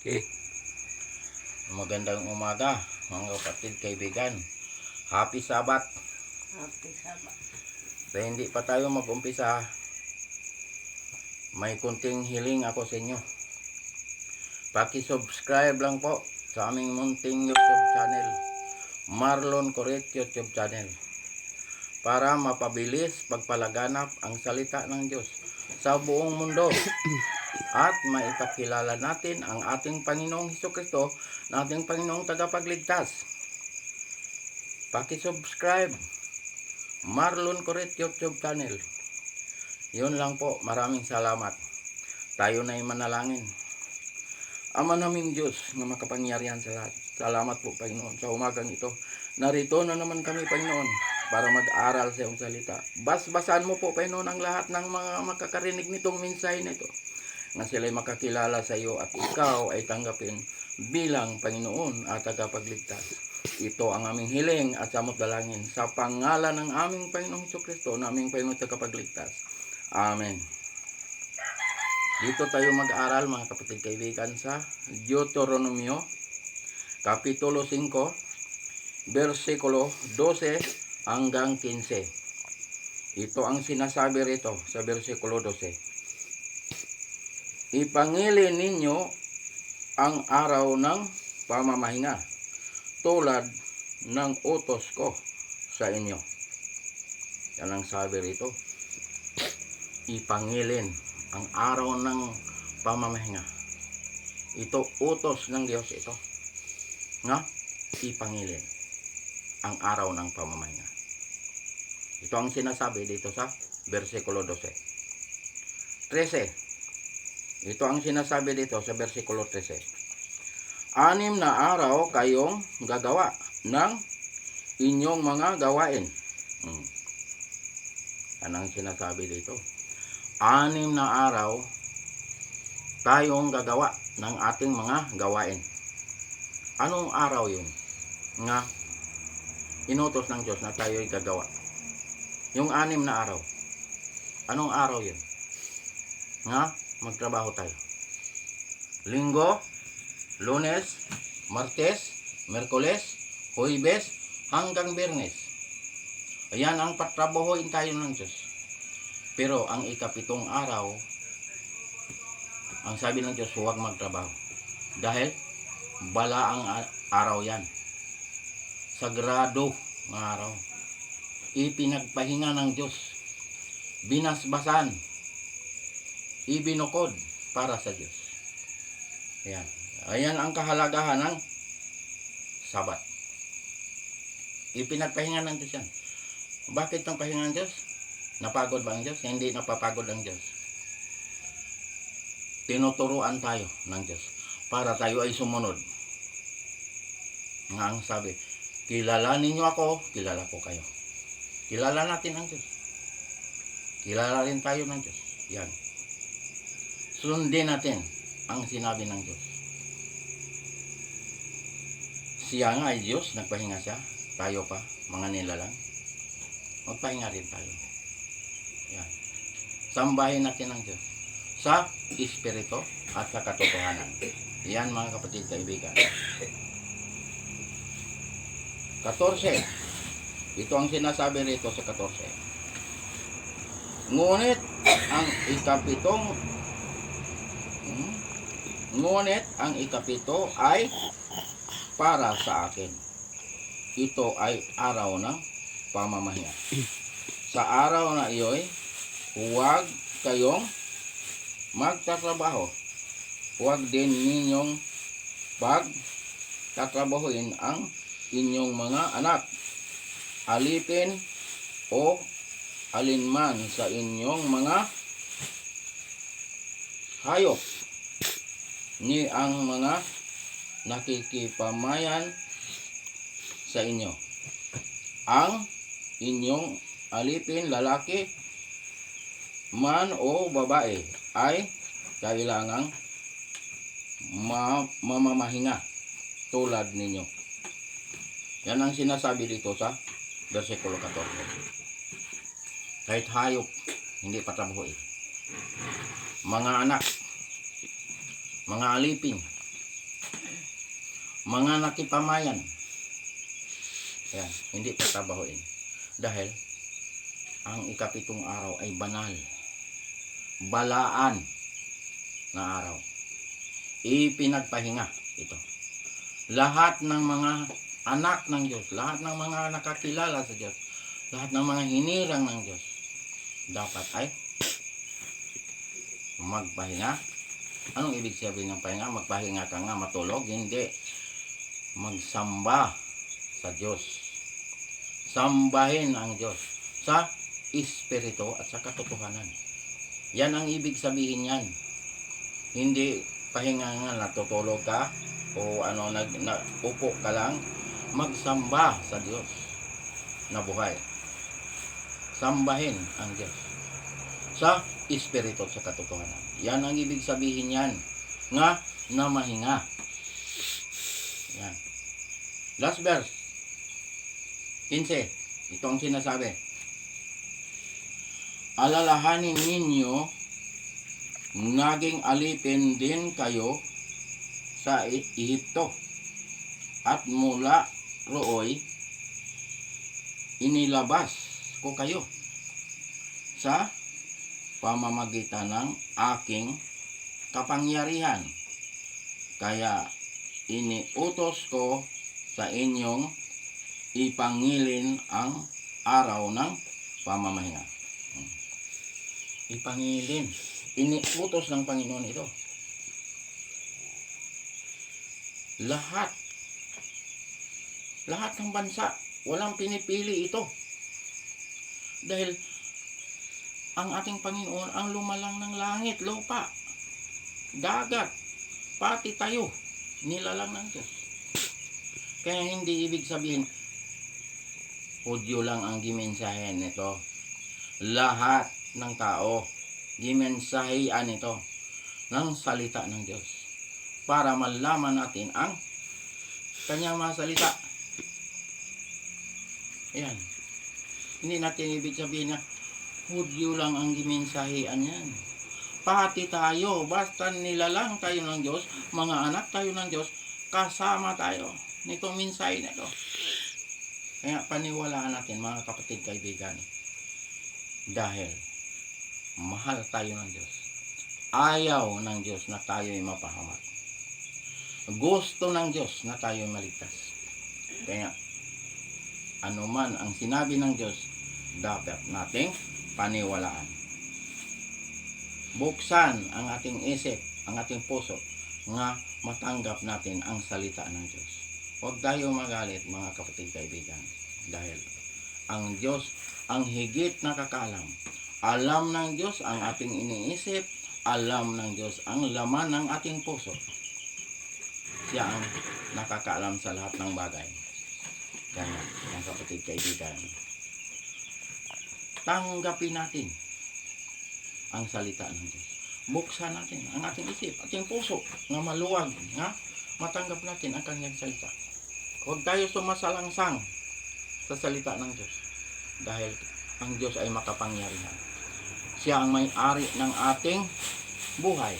Okay. Magandang umaga mga kapatid, kaibigan. Happy Sabat. Happy Sabat. So, hindi pa tayo mag-umpisa, may kunting hiling ako sa inyo. Paki-subscribe lang po sa aming munting YouTube channel, Marlon Coret YouTube channel, para mapabilis pagpalaganap ang salita ng Diyos sa buong mundo at maipakilala natin ang ating Panginoong Hesukristo na ating Panginoong tagapagligtas. Paki-subscribe Marlon Coret YouTube channel. Yun lang po, maraming salamat. Tayo na'y manalangin. Ama naming Diyos na makapangyarihan sa lahat, salamat po Panginoon sa umagang ito. Narito na naman kami Panginoon para mag-aral sa iyong salita. Basbasan mo po Panginoon ang lahat ng mga makakarinig nitong mensahe nito, na sila'y makakilala sa iyo at ikaw ay tanggapin bilang Panginoon at tagapagligtas. Ito ang aming hiling at samot dalangin sa pangalan ng aming Panginoong Hesukristo, na aming Panginoon at tagapagligtas. Amen. Dito tayo mag-aral mga kapatid kaibigan sa Deuteronomio Kapitulo 5 versikulo 12 hanggang 15. Ito ang sinasabi rito sa versikulo 12. Ipangili ninyo ang araw ng pamamahinga tulad ng utos ko sa inyo. Yan ang sabi rito. Ipangilin ang araw ng pamamahinga. Ito utos ng Diyos ito. Nga, ipangilin ang araw ng pamamahinga. Ito ang sinasabi dito sa versikulo 12. 13. Ito ang sinasabi dito sa versikulo 13. 6 na araw kayong gagawa ng inyong mga gawain. Ano ang sinasabi dito? 6 na araw tayong gagawa ng ating mga gawain. Anong araw yun? Nga, inutos ng Diyos na tayo'y gagawa. Yung 6 na araw. Anong araw yun? Nga, magtrabaho tayo. Linggo, Lunes, Martes, Merkules, Huwebes, hanggang Biyernes. Ayan ang patrabahoin tayo ng Diyos. Pero ang ikapitong araw, ang sabi ng Diyos, huwag magtrabaho. Dahil bala ang araw yan. Sagrado ng araw. Ipinagpahinga ng Diyos. Binasbasan. Ibinukod para sa Diyos. Ayan. Ayan ang kahalagahan ng Sabat. Ipinagpahinga ng Diyos yan. Bakit ang pahinga ng Diyos? Napagod ba ang Diyos? Hindi napapagod ang Diyos. Tinuturuan tayo ng Diyos para tayo ay sumunod. Nga ang sabi, kilala ninyo ako, kilala ko kayo. Kilala natin ang Diyos. Kilala rin tayo ng Diyos. Yan. Sundin natin ang sinabi ng Diyos. Siya nga ay Diyos, nagpahinga siya. Tayo pa, mga nilalang. Magpahinga rin tayo. Yan. Sambahin natin ang Diyos sa Espiritu at sa katotohanan. Yan mga kapatid kaibigan. 14. Ito ang sinasabi rito sa 14. Ngunit ang ikapito ay para sa akin. Ito ay araw ng pamamahinga. Sa araw na iyo'y huwag kayong magtatrabaho. Huwag din ninyong pagtatrabahuin ang inyong mga anak, alipin o alinman sa inyong mga hayop, ni ang mga nakikipamayan sa inyo. Ang inyong alipin, lalaki man o babae, ay kailangang mamamahinga tulad ninyo. Yan ang sinasabi dito sa versikulo 14. Kahit hayop, hindi patrabahoin. Mga anak, mga alipin, mga nakipamayan. Yan, hindi tatabahuin. Dahil ang ikapitong araw ay banal, balaan na araw. Ipinagpahinga ito. Lahat ng mga anak ng Diyos, lahat ng mga nakakilala sa Diyos, lahat ng mga hinirang ng Diyos, dapat ay magpahinga. Anong ibig sabihin ng pahinga? Magpahinga ka nga, matulog? Hindi. Magsamba sa Diyos. Sambahin ang Diyos sa espiritu at sa katotohanan. Yan ang ibig sabihin yan. Hindi pahinga nga, natutulog ka o upo ka lang. Magsamba sa Diyos na buhay. Sambahin ang Diyos sa espiritu at sa katotohanan. Yan ang ibig sabihin yan, nga na mahinga. Yan. Last verse 15. Ito ang sinasabi. Alalahanin ninyo, naging alipin din kayo sa Ehipto, at mula rooy inilabas ko kayo sa pamamagitan ng aking kapangyarihan. Kaya iniutos ko sa inyong ipangilin ang araw ng pamamahinga. Ipangilin. Iniutos ng Panginoon ito. Lahat ng bansa, walang pinipili ito. Dahil ang ating Panginoon ang lumalang ng langit, lupa, dagat, pati tayo, nilalang ng Diyos. Kaya hindi ibig sabihin, Hudyo lang ang gimensahen nito. Lahat ng tao, gimensahean ito ng salita ng Diyos para malaman natin ang kanyang mga salita. Ayan. Hindi natin ibig sabihin na Hudyo lang ang gimensahean yan. Pati tayo, basta nilalang tayo ng Diyos, mga anak tayo ng Diyos, kasama tayo nitong mensahe na ito. Kaya paniwalaan natin, mga kapatid, kaibigan, dahil mahal tayo ng Diyos. Ayaw ng Diyos na tayo ay mapahamak. Gusto ng Diyos na tayo ay maligtas. Kaya anuman ang sinabi ng Diyos, dapat nating paniwalaan. Buksan ang ating isip, ang ating puso, nga matanggap natin ang salita ng Diyos. Huwag tayo magalit, mga kapatid, kaibigan, dahil ang Diyos ang higit na kakaalam. Alam ng Diyos ang ating iniisip, alam ng Diyos ang laman ng ating puso. Siya ang nakakaalam sa lahat ng bagay. Kaya, mga kapatid, kaibigan, tanggapin natin ang salita ng Diyos. Buksan natin ang ating isip, ating puso, na maluwag, nga matanggap natin ang kanyang salita. Huwag tayo sumasalangsang sa salita ng Diyos. Dahil ang Diyos ay makapangyarihan. Siya ang may-ari ng ating buhay.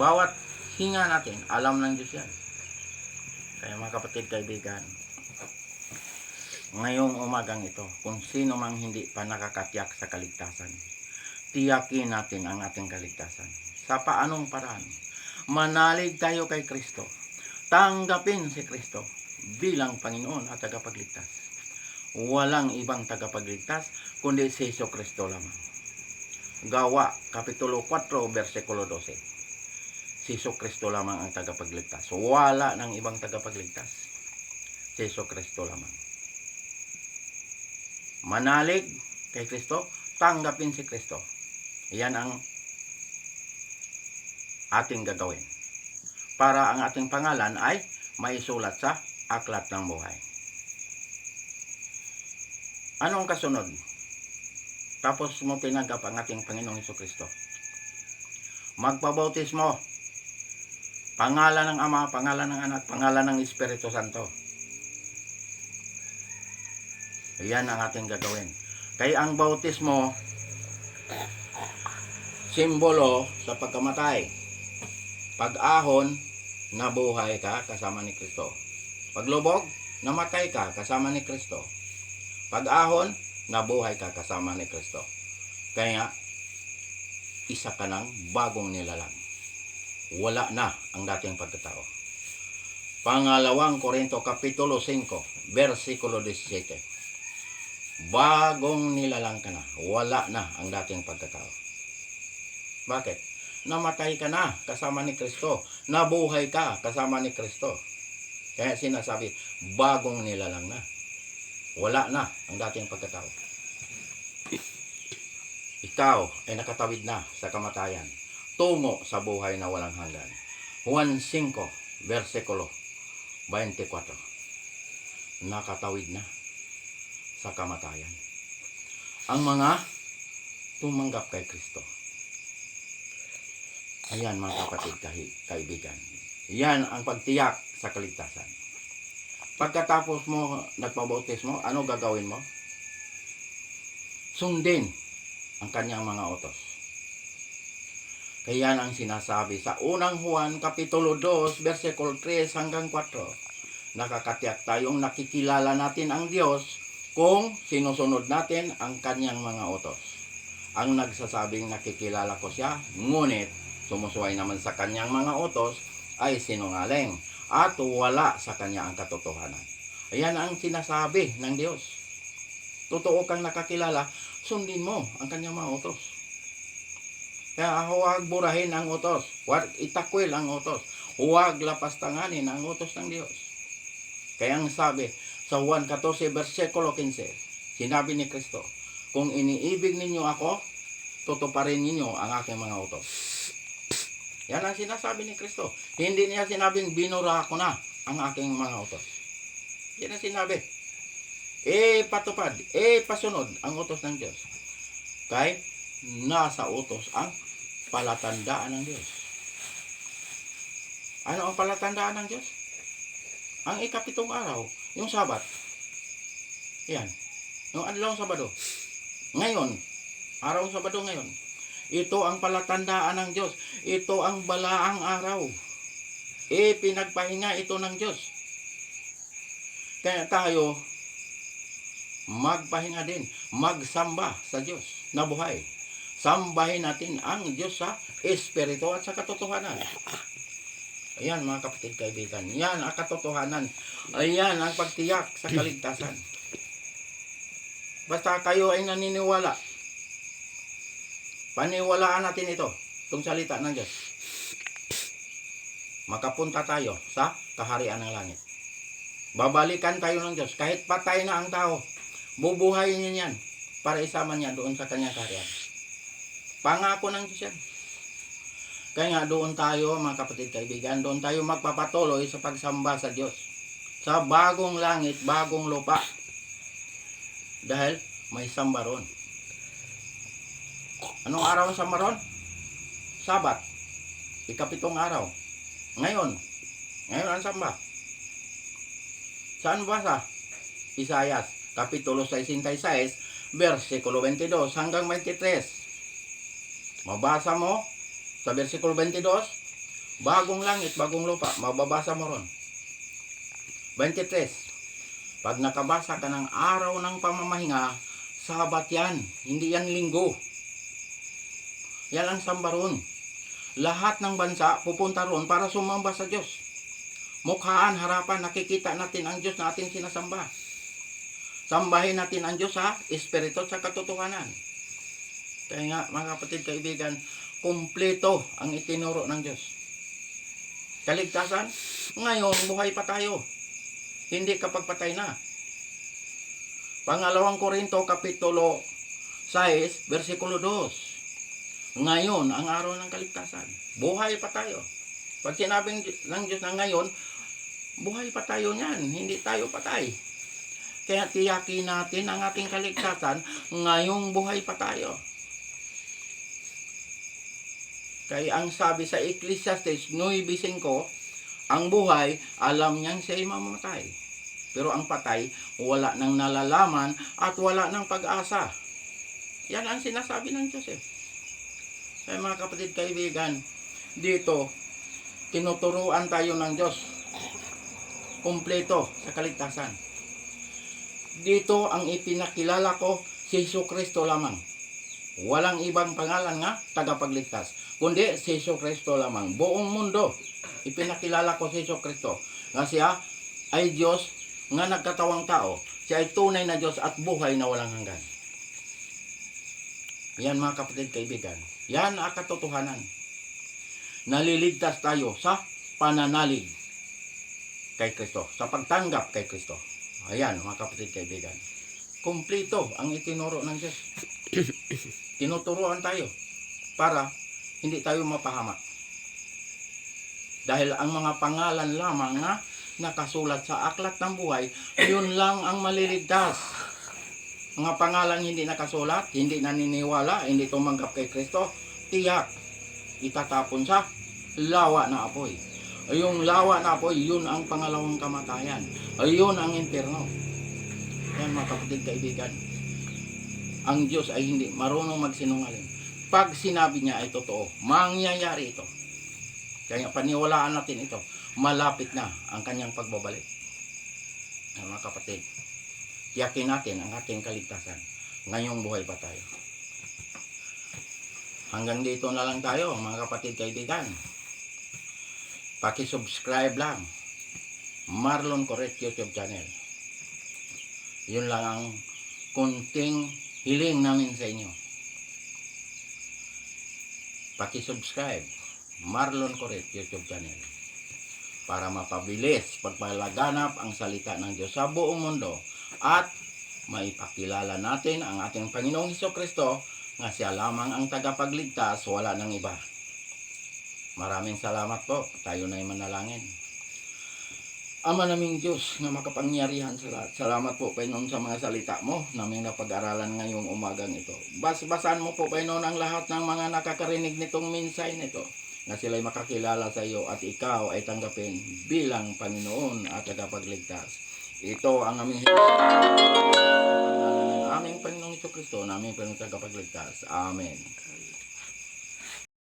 Bawat hinga natin, alam ng Diyos yan. Kaya mga kapatid, kaibigan, ngayong umagang ito, kung sino mang hindi pa nakakatiyak sa kaligtasan, tiyakin natin ang ating kaligtasan. Sa paanong paraan? Manalig tayo kay Kristo. Tanggapin si Kristo bilang Panginoon at tagapagligtas. Walang ibang tagapagligtas kundi si Jesucristo lamang. Gawa, Kapitulo 4, versikulo 12. Si Jesucristo lamang ang tagapagligtas. Wala ng ibang tagapagligtas. Si Jesucristo lamang. Manalig kay Kristo, tanggapin si Kristo. Yan ang ating gagawin. Para ang ating pangalan ay maisulat sa aklat ng buhay. Anong kasunod? Tapos mo tinanggap ang ating Panginoong Jesucristo. Magpabautismo. Pangalan ng Ama, pangalan ng Anak, pangalan ng Espiritu Santo. Yan ang ating gagawin. Kaya ang bautismo, simbolo sa pagkamatay. Pag-ahon, nabuhay ka kasama ni Kristo. Paglubog, namatay ka kasama ni Kristo. Pag-ahon, nabuhay ka kasama ni Kristo. Kaya, isa ka ng bagong nilalang. Wala na ang dating pagkatao. Pangalawang Korinto Kapitulo 5, versikulo 17. Bagong nilalang ka na. Wala na ang dating pagkatao. Bakit? Namatay ka na kasama ni Kristo. Nabuhay ka kasama ni Kristo. Kaya sinasabi, bagong nilalang na. Wala na ang dating pagkatao. Ikaw ay nakatawid na sa kamatayan, tungo sa buhay na walang hanggan. Juan 5, versikulo 24. Nakatawid na sa kamatayan ang mga tumanggap kay Kristo. Ayan mga kapatid, kaibigan. Yan ang pagtiyak sa kaligtasan. Pagkatapos mo nagpabautismo, ano gagawin mo? Sundin ang kanyang mga utos. Kaya ang sinasabi sa unang Juan Kapitulo 2, versikulo 3 hanggang 4. Nakakatiyak tayong nakikilala natin ang Diyos kung sinusunod natin ang kanyang mga utos. Ang nagsasabing nakikilala ko siya, ngunit sumusuway naman sa kanyang mga utos ay sinungaling at wala sa kanya ang katotohanan. Ayan ang sinasabi ng Diyos. Totoo kang nakakilala, sundin mo ang kanyang mga utos. Kaya huwag burahin ang utos, huwag itakwil ang utos, huwag lapastanganin ang utos ng Diyos. Kaya ang sabi sa Juan 14, versikulo 15, sinabi ni Kristo, kung iniibig ninyo ako, tutuparin ninyo ang aking mga utos. Yan ang sinasabi ni Kristo. Hindi niya sinabing binura ko na ang aking mga utos. Yan ang sinabi. Patupad, pasunod ang utos ng Diyos. Kaya nasa utos ang palatandaan ng Diyos. Ano ang palatandaan ng Diyos? Ang ikapitong araw, yung Sabat. Yan. Yung adlaw Sabado. Ngayon, araw Sabado ngayon. Ito ang palatandaan ng Diyos. Ito ang balaang araw. Pinagpahinga ito ng Diyos. Kaya tayo, magpahinga din. Magsamba sa Diyos na buhay. Sambahin natin ang Diyos sa Espiritu at sa katotohanan. Ayan mga kapatid kaibigan. Yan ang katotohanan. Ayan ang pagtiyak sa kaligtasan. Basta kayo ay naniniwala. Paniwalaan natin ito. Itong salita ng Diyos. Makapunta tayo sa kaharian ng langit. Babalikan tayo ng Diyos. Kahit patay na ang tao, bubuhayin niya yan para isama niya doon sa kanyang kaharian. Pangako ng Diyos yan. Kaya nga doon tayo mga kapatid kaibigan, doon tayo magpapatuloy sa pagsamba sa Diyos. Sa bagong langit, bagong lupa. Dahil may samba ron. Anong araw ang samba ron? Sabat. Ikapitong araw. Ngayon ang samba. Saan basa? Isayas, Kapitulo 66, versikulo 22 hanggang 23. Mabasa mo sa versikulo 22, bagong langit, bagong lupa, mababasa mo ron. 23, pag nakabasa ka ng araw ng pamamahinga, Sabat yan, hindi yan linggo. Yan ang samba ron. Lahat ng bansa pupunta ron para sumamba sa Diyos. Mukhaan, harapan, nakikita natin ang Diyos na ating sinasamba. Sambahin natin ang Diyos sa Espiritu at sa katotohanan. Kaya nga mga kapatid kaibigan, kumpleto ang itinuro ng Diyos. Kaligtasan, ngayon buhay pa tayo. Hindi kapag patay na. Pangalawang Korinto Kapitulo 6, versikulo 2. Ngayon, ang araw ng kaligtasan. Buhay pa tayo. Pag sinabing ng Diyos na ngayon, buhay pa tayo niyan. Hindi tayo patay. Kaya tiyakin natin ang ating kaligtasan, ngayong buhay pa tayo. Kaya ang sabi sa Ecclesiastes 9:5, ang buhay, alam niyang siya'y mamamatay. Pero ang patay, wala nang nalalaman at wala nang pag-asa. Yan ang sinasabi ng Diyos eh. Kaya mga kapatid kaibigan, dito, tinuturuan tayo ng Diyos. Kumpleto sa kaligtasan. Dito ang ipinakilala ko, si Jesucristo lamang. Walang ibang pangalan nga tagapagligtas, kundi si Jesucristo lamang. Buong mundo, ipinakilala ko si Jesucristo. Nga siya ay Diyos nga nagkatawang tao. Siya ay tunay na Diyos at buhay na walang hanggan. Yan mga kapatid, kaibigan. Yan ang katotohanan. Naliligtas tayo sa pananalig kay Kristo, sa pagtanggap kay Kristo. Ayan mga kapatid, kaibigan. Kumplito ang itinuro ng Diyos. Tinuturuan tayo para hindi tayo mapahamak. Dahil ang mga pangalan lamang na nakasulat sa aklat ng buhay, yun lang ang maliligtas. Mga pangalan hindi nakasulat, hindi naniniwala, hindi tumanggap kay Kristo, tiyak, itatapon sa lawa na apoy. Yung lawa na apoy, yun ang pangalawang kamatayan. Ayun ang impyerno. Yan mga kapatid, kaibigan. Ang Diyos ay hindi marunong magsinungaling. Pag sinabi niya ay totoo, mangyayari ito. Kaya paniwalaan natin ito. Malapit na ang kanyang pagbabalik. Yan mga kapatid, tiyakin natin ang ating kaligtasan. Ngayong buhay pa tayo. Hanggang dito na lang tayo mga kapatid, kaibigan. Paki-subscribe lang. Marlon Correct YouTube channel. Yun lang ang kunting hiling namin sa inyo. Paki-subscribe Marlon Correct YouTube channel para mapabilis pagpalaganap ang salita ng Diyos sa buong mundo at maipakilala natin ang ating Panginoong Hesukristo nga siya lamang ang tagapagligtas, wala nang iba. Maraming salamat po. Tayo na'y manalangin. Ama naming Diyos na makapangyarihan sa lahat. Salamat po, Panginoon, sa mga salita mo naming napag-aralan ngayong umagang ito. Basbasan mo po, Panginoon, ang lahat ng mga nakakarinig nitong minsay nito na sila'y makakilala sa iyo at ikaw ay tanggapin bilang Panginoon at tagapagligtas. Ito ang aming aming Panginoong Jesucristo, naming Panginoong tagapagligtas. Amen.